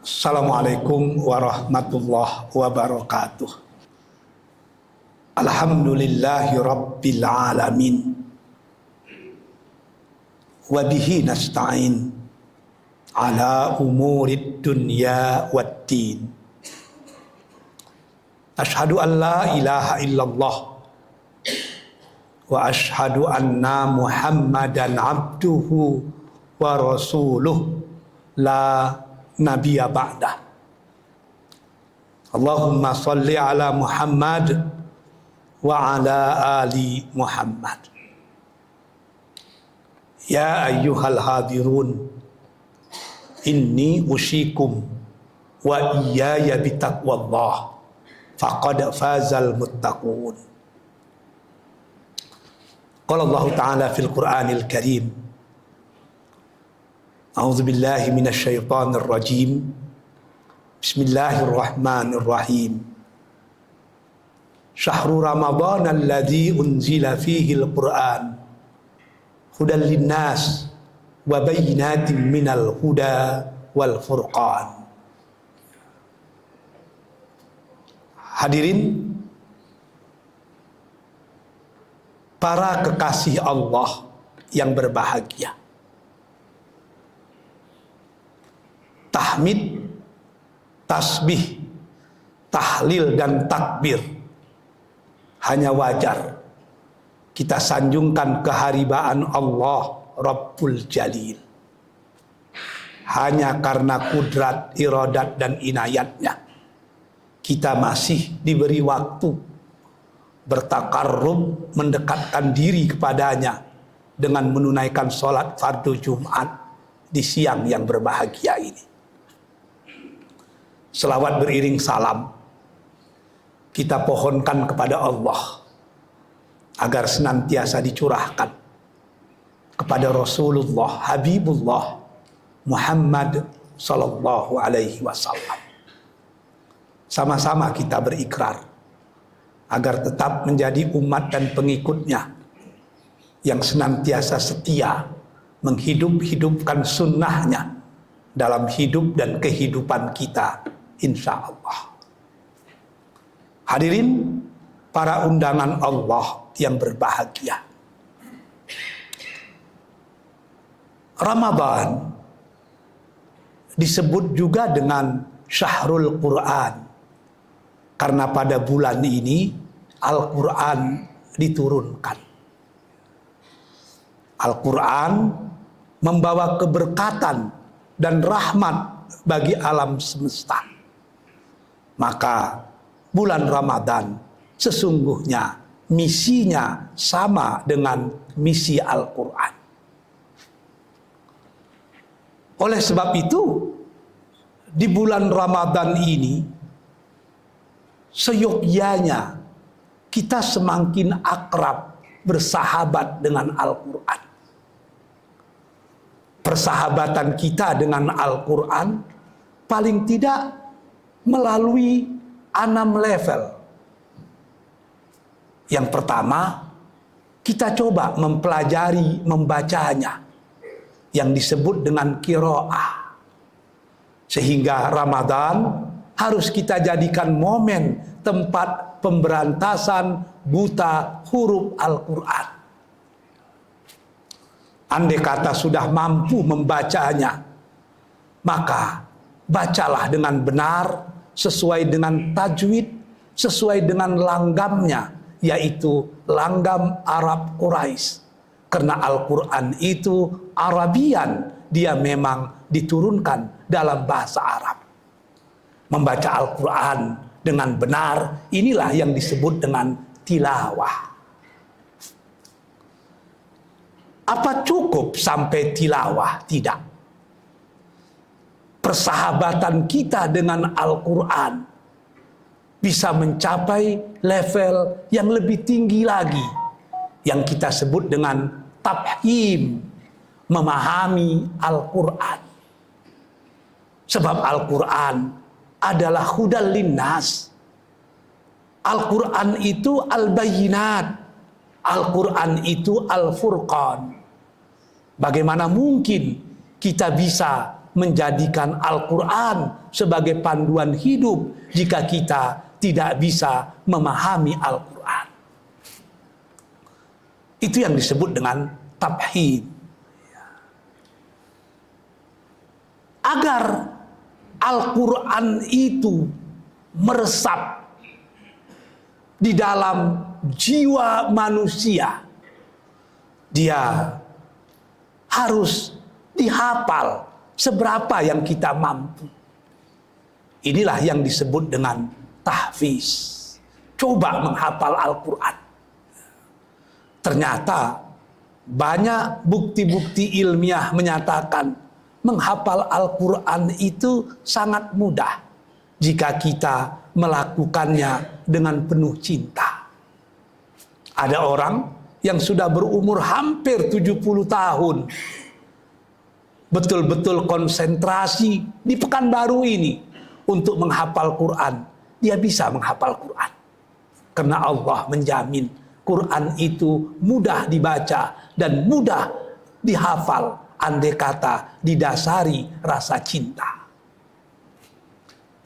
Assalamualaikum warahmatullahi wabarakatuh. Alhamdulillahi rabbil alamin. Wabihi nasta'in ala umurid dunya waddin. Ashhadu an la ilaha illallah wa ashhadu anna Muhammadan abduhu wa rasuluh la nabiyya ba'dah. Allahumma salli ala Muhammad wa ala ali Muhammad. Ya ayyuhal hadirun, inni usyikum wa iyaya bitaqwallah faqad fazal muttaqun. Qala Allah Ta'ala fil Qur'anil Karim, A'udzu billahi minasy syaithanir rajim. Bismillahirrahmanirrahim. Syahrul Ramadan alladzi unzila fihi al-Qur'an hudan linnas wa bayyinatin minal huda wal furqan. Hadirin para kekasih Allah yang berbahagia, tahmid, tasbih, tahlil dan takbir hanya wajar kita sanjungkan keharibaan Allah Rabbul Jalil. Hanya karena kudrat, iradat dan inayatnya kita masih diberi waktu bertakarrub, mendekatkan diri kepadanya dengan menunaikan sholat fardu Jumat di siang yang berbahagia ini. Selawat beriring salam kita pohonkan kepada Allah agar senantiasa dicurahkan kepada Rasulullah Habibullah Muhammad sallallahu alaihi wasallam. Sama-sama kita berikrar agar tetap menjadi umat dan pengikutnya yang senantiasa setia menghidup-hidupkan sunnahnya dalam hidup dan kehidupan kita, insya Allah. Hadirin para undangan Allah yang berbahagia, Ramadan disebut juga dengan Syahrul Quran karena pada bulan ini Al-Quran diturunkan. Al-Quran membawa keberkatan dan rahmat bagi alam semesta. Maka bulan Ramadan sesungguhnya misinya sama dengan misi Al-Quran. Oleh sebab itu, di bulan Ramadan ini seyogyanya kita semakin akrab bersahabat dengan Al-Quran. Persahabatan kita dengan Al-Quran paling tidak melalui 6 level. Yang pertama, kita coba mempelajari, membacanya, yang disebut dengan qiraah. Sehingga Ramadan harus kita jadikan momen tempat pemberantasan buta huruf Al-Quran. Andai kata sudah mampu membacanya, maka bacalah dengan benar, sesuai dengan tajwid, sesuai dengan langgamnya, yaitu langgam Arab Quraisy. Karena Al-Quran itu Arabian, dia memang diturunkan dalam bahasa Arab. Membaca Al-Quran dengan benar, inilah yang disebut dengan tilawah. Apa cukup sampai tilawah? Tidak. Persahabatan kita dengan Al-Quran bisa mencapai level yang lebih tinggi lagi, yang kita sebut dengan tafhim, memahami Al-Quran. Sebab Al-Quran adalah hudal linnas. Al-Quran itu al-bayyinat, Al-Quran itu Al-Furqan. Bagaimana mungkin kita bisa menjadikan Al-Quran sebagai panduan hidup jika kita tidak bisa memahami Al-Quran. Itu yang disebut dengan tafhim. Agar Al-Quran itu meresap di dalam jiwa manusia, dia harus dihafal seberapa yang kita mampu. Inilah yang disebut dengan tahfiz. Coba menghafal Al-Quran. Ternyata banyak bukti-bukti ilmiah menyatakan menghafal Al-Quran itu sangat mudah jika kita melakukannya dengan penuh cinta. Ada orang yang sudah berumur hampir 70 tahun betul-betul konsentrasi di Pekanbaru ini untuk menghafal Quran. Dia bisa menghafal Quran karena Allah menjamin Quran itu mudah dibaca dan mudah dihafal, andai kata didasari rasa cinta.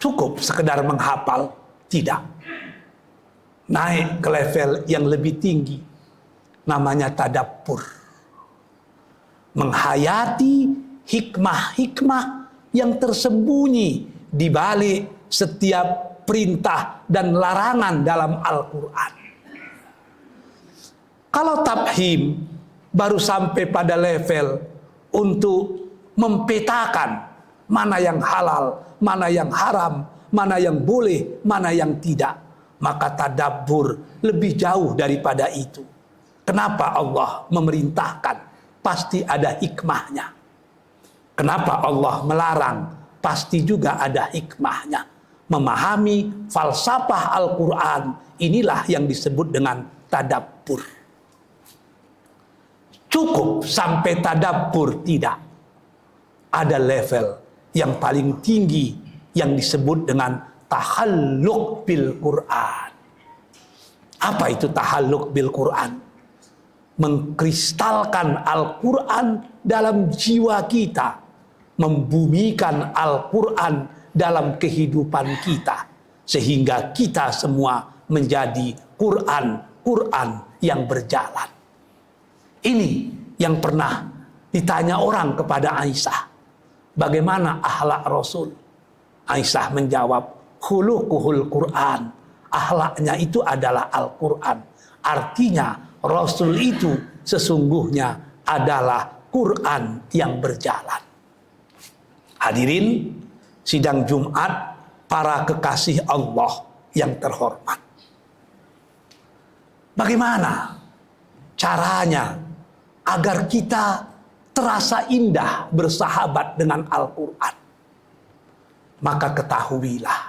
Cukup sekedar menghafal? Tidak. Naik ke level yang lebih tinggi, namanya tadabbur. Menghayati hikmah-hikmah yang tersembunyi di balik setiap perintah dan larangan dalam Al-Quran. Kalau tafhim baru sampai pada level untuk mempetakan mana yang halal, mana yang haram, mana yang boleh, mana yang tidak, maka tadabbur lebih jauh daripada itu. Kenapa Allah memerintahkan? Pasti ada hikmahnya. Kenapa Allah melarang? Pasti juga ada hikmahnya. Memahami falsafah Al-Quran, inilah yang disebut dengan tadabbur. Cukup sampai tadabbur? Tidak. Ada level yang paling tinggi yang disebut dengan tahalluq bil Quran. Apa itu tahalluq bil Quran? Mengkristalkan Al-Quran dalam jiwa kita, membumikan Al-Quran dalam kehidupan kita, sehingga kita semua menjadi Quran yang berjalan. Ini yang pernah ditanya orang kepada Aisyah, bagaimana akhlak Rasul? Aisyah menjawab, khuluquhul Quran. Akhlaknya itu adalah Al-Quran. Artinya Rasul itu sesungguhnya adalah Quran yang berjalan. Hadirin sidang Jumat, para kekasih Allah yang terhormat. Bagaimana caranya agar kita terasa indah bersahabat dengan Al-Quran? Maka ketahuilah,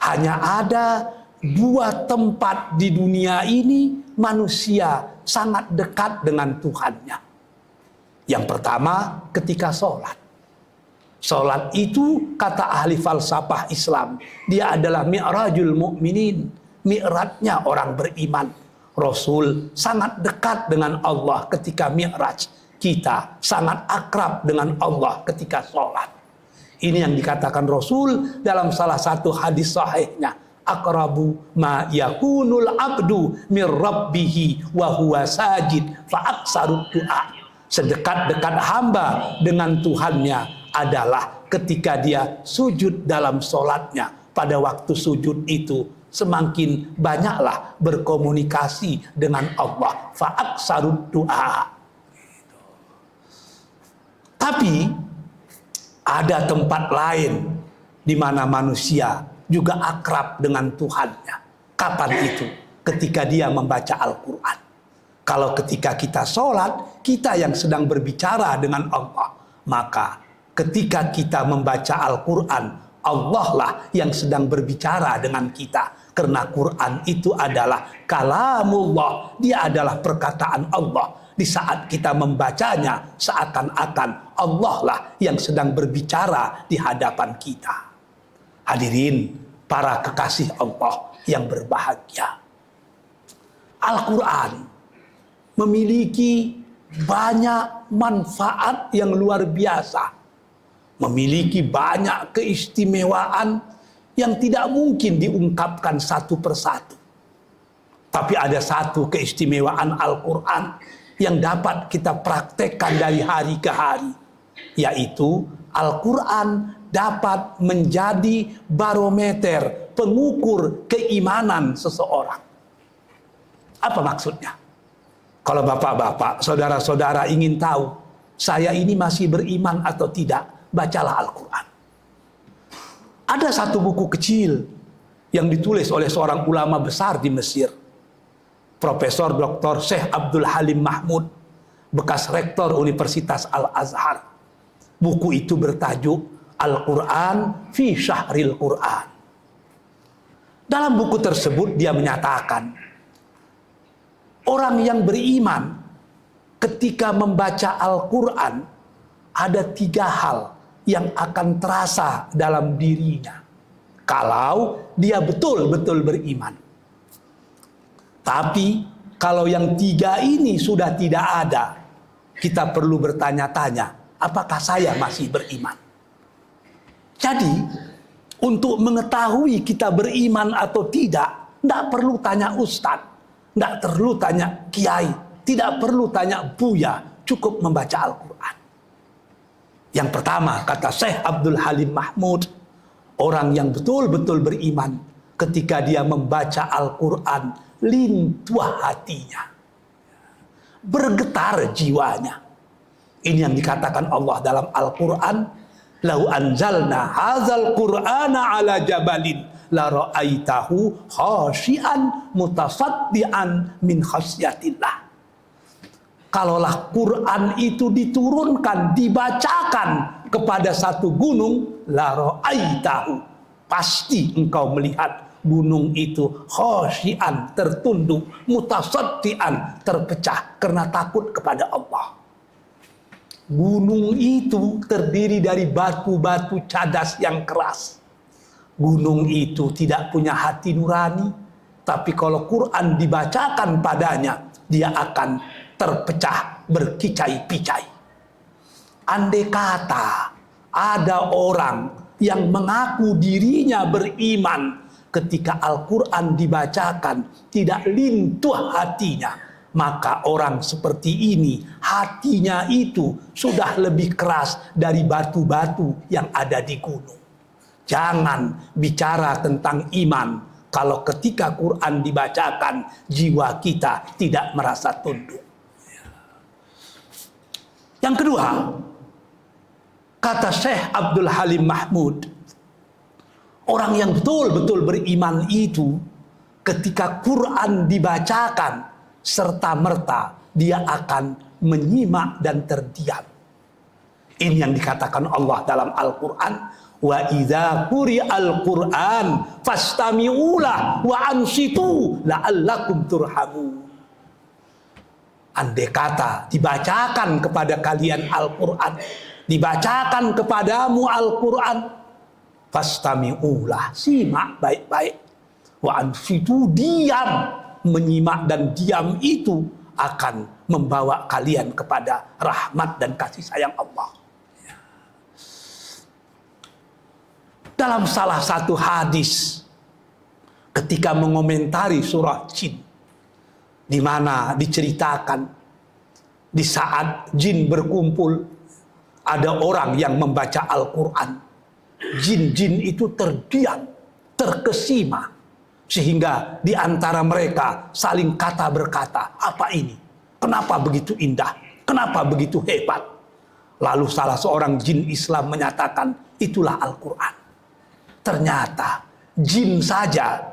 hanya ada dua tempat di dunia ini manusia sangat dekat dengan Tuhannya. Yang pertama, ketika sholat. Sholat itu, kata ahli falsafah Islam, dia adalah mi'rajul mu'minin, mi'rajnya orang beriman. Rasul sangat dekat dengan Allah ketika mi'raj. Kita sangat akrab dengan Allah ketika sholat. Ini yang dikatakan Rasul dalam salah satu hadis sahihnya. Aqrabu ma yakunul abdu mir rabbihi wa huwa sajid fa aksarud du'a. Sedekat-dekat hamba dengan Tuhannya adalah ketika dia sujud dalam sholatnya. Pada waktu sujud itu semakin banyaklah berkomunikasi dengan Allah. Fa aksarud du'a. Tapi ada tempat lain di mana manusia juga akrab dengan Tuhannya. Kapan itu? Ketika dia membaca Al-Quran. Kalau ketika kita sholat, kita yang sedang berbicara dengan Allah. Maka ketika kita membaca Al-Quran, Allah lah yang sedang berbicara dengan kita. Karena Quran itu adalah kalamullah. Dia adalah perkataan Allah. Di saat kita membacanya, seakan-akan Allah lah yang sedang berbicara di hadapan kita. Hadirin, para kekasih Allah yang berbahagia. Al-Quran memiliki banyak manfaat yang luar biasa memiliki banyak keistimewaan yang tidak mungkin diungkapkan satu persatu. Tapi ada satu keistimewaan Al-Quran yang dapat kita praktekkan dari hari ke hari, yaitu Al-Quran dapat menjadi barometer pengukur keimanan seseorang. Apa maksudnya? Kalau bapak-bapak, saudara-saudara ingin tahu saya ini masih beriman atau tidak, bacalah Al-Quran. Ada satu buku kecil yang ditulis oleh seorang ulama besar di Mesir, Profesor Dr. Syekh Abdul Halim Mahmud, bekas rektor Universitas Al-Azhar. Buku itu bertajuk Al-Quran fi Syahril Quran. Dalam buku tersebut dia menyatakan, orang yang beriman ketika membaca Al-Quran ada 3 hal yang akan terasa dalam dirinya kalau dia betul-betul beriman. Tapi kalau yang 3 ini sudah tidak ada, kita perlu bertanya-tanya, apakah saya masih beriman? Jadi, untuk mengetahui kita beriman atau tidak, tidak perlu tanya ustadz, tidak perlu tanya kiai, tidak perlu tanya buya, cukup membaca Al-Quran. Yang pertama, kata Syekh Abdul Halim Mahmud, orang yang betul-betul beriman ketika dia membaca Al-Quran, lintuh hatinya, bergetar jiwanya. Ini yang dikatakan Allah dalam Al-Quran, lau anzalna hadzal qur'ana ala jabalin la ra'aitahu khashian mutasaddian min khasyatillah. Kalaulah Quran itu diturunkan, dibacakan kepada satu gunung, la ra'aitahu, pasti engkau melihat gunung itu khasyian, tertunduk, mutasaddian, terpecah karena takut kepada Allah. Gunung itu terdiri dari batu-batu cadas yang keras. Gunung itu tidak punya hati nurani, tapi kalau Quran dibacakan padanya, dia akan terpecah berkicai-picai. Andai kata ada orang yang mengaku dirinya beriman, ketika Al-Quran dibacakan tidak lintuh hatinya, maka orang seperti ini hatinya itu sudah lebih keras dari batu-batu yang ada di gunung. Jangan bicara tentang iman kalau ketika Quran dibacakan jiwa kita tidak merasa tunduk. Yang kedua, kata Syekh Abdul Halim Mahmud, orang yang betul-betul beriman itu ketika Quran dibacakan serta-merta dia akan menyimak dan terdiam. Ini yang dikatakan Allah dalam Al-Quran, wa idza quri'al Qur'an fastami'ulah wa ansitu la'allakum turhamun. Andai kata dibacakan kepada kalian Al-Quran, dibacakan kepadamu Al-Quran, fastami'ulah, simak baik-baik, wa ansitu, diam. Menyimak dan diam itu akan membawa kalian kepada rahmat dan kasih sayang Allah. Dalam salah satu hadis ketika mengomentari surah Jin, di mana diceritakan di saat jin berkumpul, ada orang yang membaca Al-Quran, jin-jin itu terdiam, terkesima, sehingga di antara mereka saling kata berkata, apa ini? Kenapa begitu indah? Kenapa begitu hebat? Lalu salah seorang jin Islam menyatakan, itulah Al-Quran. Ternyata jin saja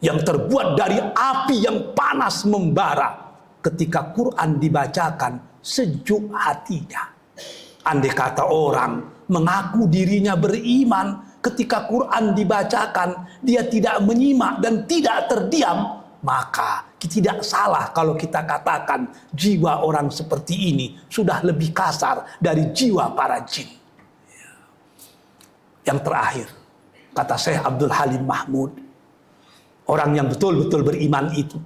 yang terbuat dari api yang panas membara, ketika Quran dibacakan sejuk hatinya. Andai kata orang mengaku dirinya beriman, ketika Quran dibacakan dia tidak menyimak dan tidak terdiam, maka tidak salah kalau kita katakan jiwa orang seperti ini sudah lebih kasar dari jiwa para jin. Yang terakhir, kata Syekh Abdul Halim Mahmud, orang yang betul-betul beriman itu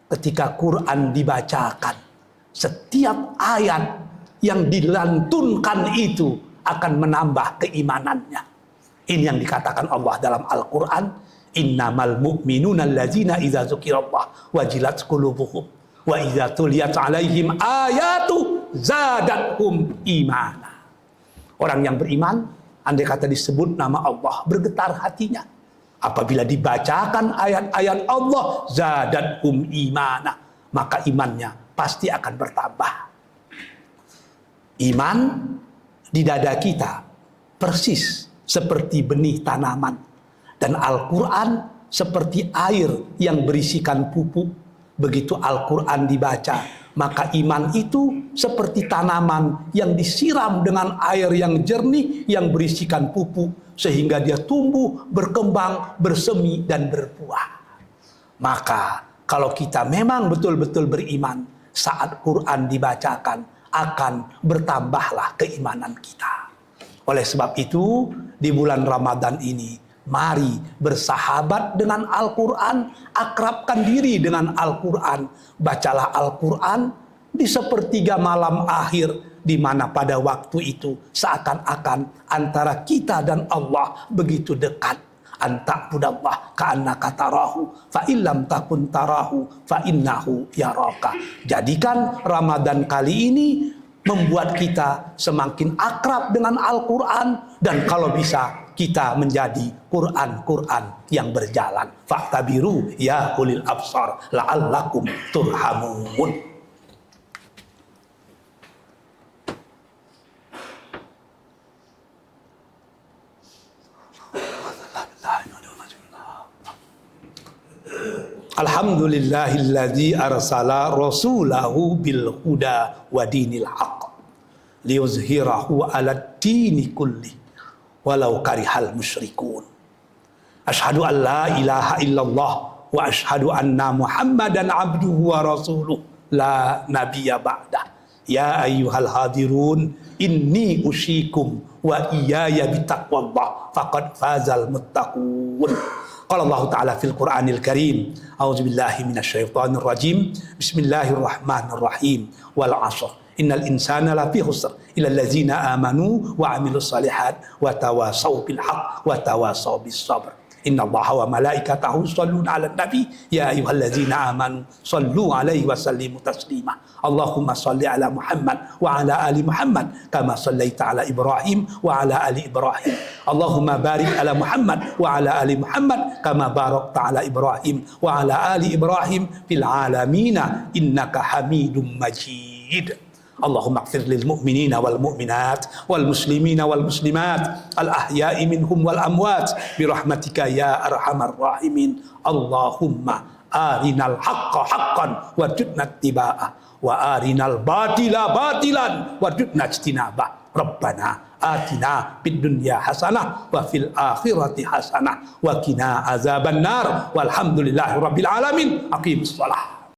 ketika Quran dibacakan, setiap ayat yang dilantunkan itu akan menambah keimanannya. Ini yang dikatakan Allah dalam Al-Quran, innamal mu'minuna allazina idza dzukirallah wajilat qulubuhum wa idza tuliyat alaihim ayatu zadathum imana. Orang yang beriman, andai kata disebut nama Allah, bergetar hatinya. Apabila dibacakan ayat-ayat Allah, zadathum imana, maka imannya pasti akan bertambah. Iman di dada kita persis seperti benih tanaman, dan Al-Quran seperti air yang berisikan pupuk. Begitu Al-Quran dibaca, maka iman itu seperti tanaman yang disiram dengan air yang jernih yang berisikan pupuk, sehingga dia tumbuh, berkembang, bersemi, dan berbuah. Maka kalau kita memang betul-betul beriman, saat Quran dibacakan akan bertambahlah keimanan kita. Oleh sebab itu, di bulan Ramadan ini, mari bersahabat dengan Al-Quran, akrabkan diri dengan Al-Quran. Bacalah Al-Quran di sepertiga malam akhir, di mana pada waktu itu seakan-akan antara kita dan Allah begitu dekat. Anta'budallah ka'annaka tarahu fa illam takun tarahu fa innahu yaraka. Jadikan Ramadan kali ini membuat kita semakin akrab dengan Al-Quran, dan kalau bisa kita menjadi Quran-Quran yang berjalan. Fa'tabiru ya ulil absar la'allakum turhamun. Alhamdulillahilladzi arsala rasulahu bil huda wa dinil haqq liyuzhirahu 'alad dini kulli walau karihal musyrikun. Asyhadu an la ilaha illallah wa asyhadu anna Muhammadan abduhu wa rasuluh la nabiyya ba'dah. Ya ayyuhal hadirun inni usyikum wa iyaya bitaqwallah faqad fazal muttaqun. Qala Allah Ta'ala fil Qur'anil Karim, a'udzu billahi minasyaitonir rajim. Bismillahirrahmanirrahim. Wal 'ashr. Innal insana lafi khusr illa allazina amanu wa 'amilus shalihat wa tawasaw bil haqq wa tawasaw bis sabr. Inna Allaha wa malaikatahu yusholluna 'alan nabi ya ayyuhallazina amanu shallu 'alaihi wa sallimu taslima. Allahumma shalli 'ala Muhammad wa 'ala ali Muhammad kama shallaita 'ala Ibrahim wa 'ala ali Ibrahim. Allahumma barik 'ala Muhammad wa 'ala ali Muhammad kama barakta 'ala Ibrahim wa 'ala ali Ibrahim fil 'alamin innaka Hamidum Majid. Allahumma ighfir lil mu'minina wal mu'minat wal muslimina wal muslimat al ahya'i minhum wal amwat bi rahmatika ya arhamar rahimin. Allahumma arinal haqqa haqqan warzuqna ittiba'ah wa arinal batila batilan warzuqna ijtinabah. Rabbana atina fid dunya hasanah wa fil akhirati hasanah wa qina azabannar walhamdulillahi rabbil alamin. Aqimus shalah.